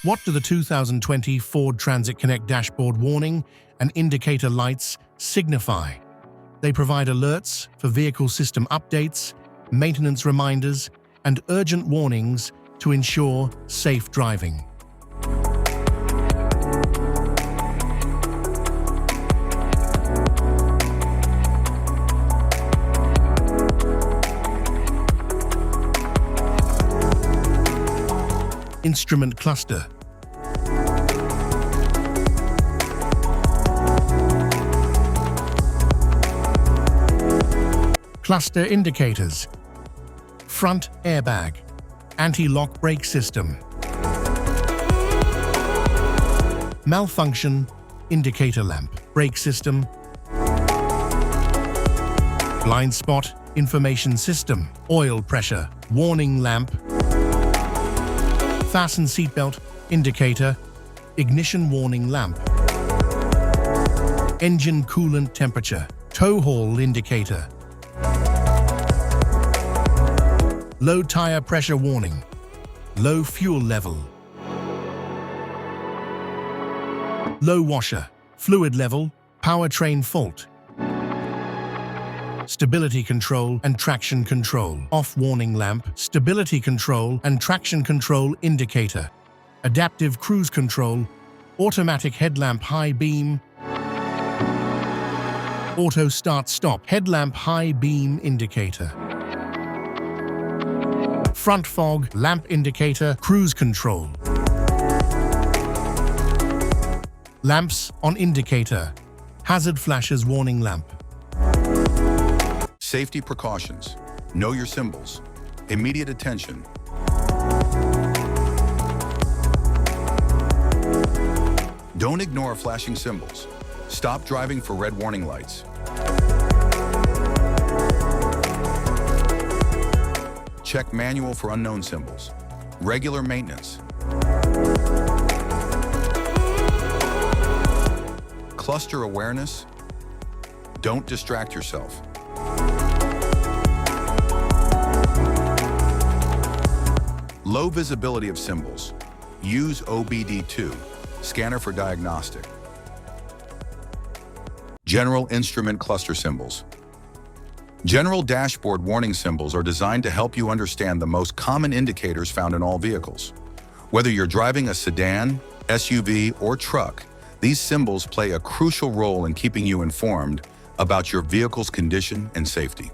What do the 2020 Ford Transit Connect dashboard warning and indicator lights signify? They provide alerts for vehicle system updates, maintenance reminders, and urgent warnings to ensure safe driving. Instrument cluster. Cluster indicators. Front airbag. Anti-lock brake system. Malfunction indicator lamp. Brake system. Blind spot information system. Oil pressure warning lamp. Fasten seatbelt indicator, ignition warning lamp. Engine coolant temperature, tow haul indicator. Low tire pressure warning, low fuel level. Low washer, fluid level, powertrain fault. Stability control and traction control. Off warning lamp, stability control and traction control indicator. Adaptive cruise control, automatic headlamp high beam. Auto start stop, headlamp high beam indicator. Front fog, lamp indicator, cruise control. Lamps on indicator, hazard flashes warning lamp. Safety precautions. Know your symbols. Immediate attention. Don't ignore flashing symbols. Stop driving for red warning lights. Check manual for unknown symbols. Regular maintenance. Cluster awareness. Don't distract yourself. Low visibility of symbols. Use OBD2, scanner for diagnostic. General instrument cluster symbols. General dashboard warning symbols are designed to help you understand the most common indicators found in all vehicles. Whether you're driving a sedan, SUV, or truck, these symbols play a crucial role in keeping you informed about your vehicle's condition and safety.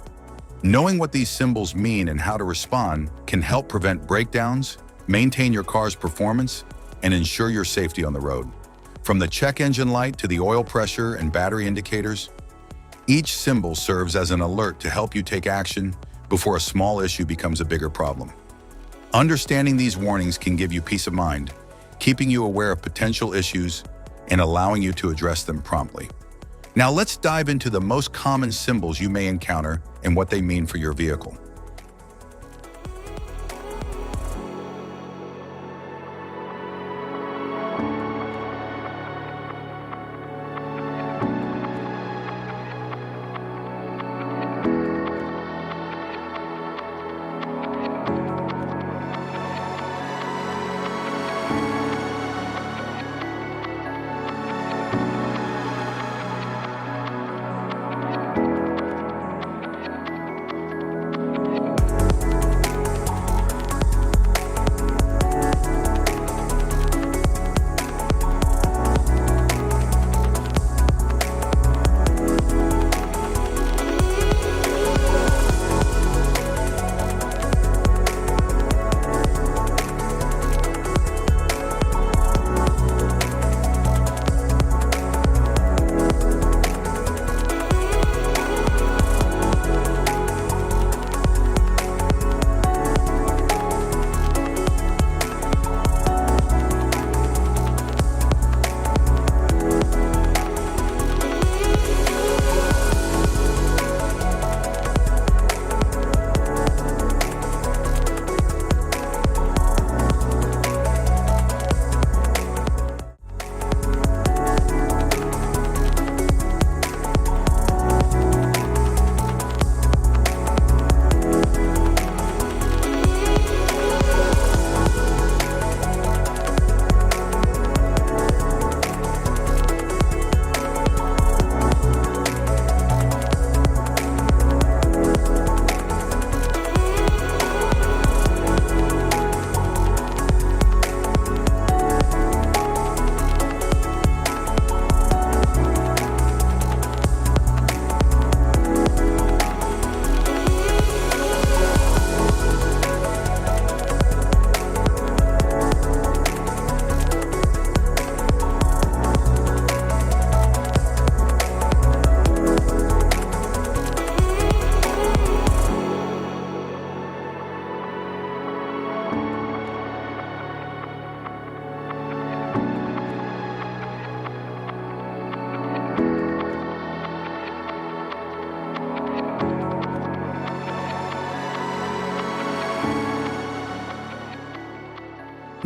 Knowing what these symbols mean and how to respond can help prevent breakdowns, maintain your car's performance, and ensure your safety on the road. From the check engine light to the oil pressure and battery indicators, each symbol serves as an alert to help you take action before a small issue becomes a bigger problem. Understanding these warnings can give you peace of mind, keeping you aware of potential issues and allowing you to address them promptly. Now let's dive into the most common symbols you may encounter and what they mean for your vehicle.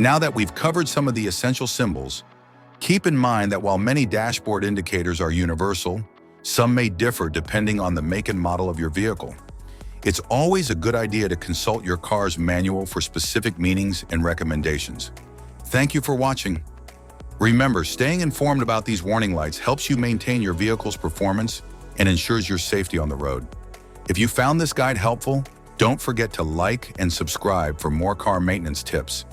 Now that we've covered some of the essential symbols, keep in mind that while many dashboard indicators are universal, some may differ depending on the make and model of your vehicle. It's always a good idea to consult your car's manual for specific meanings and recommendations. Thank you for watching. Remember, staying informed about these warning lights helps you maintain your vehicle's performance and ensures your safety on the road. If you found this guide helpful, don't forget to like and subscribe for more car maintenance tips.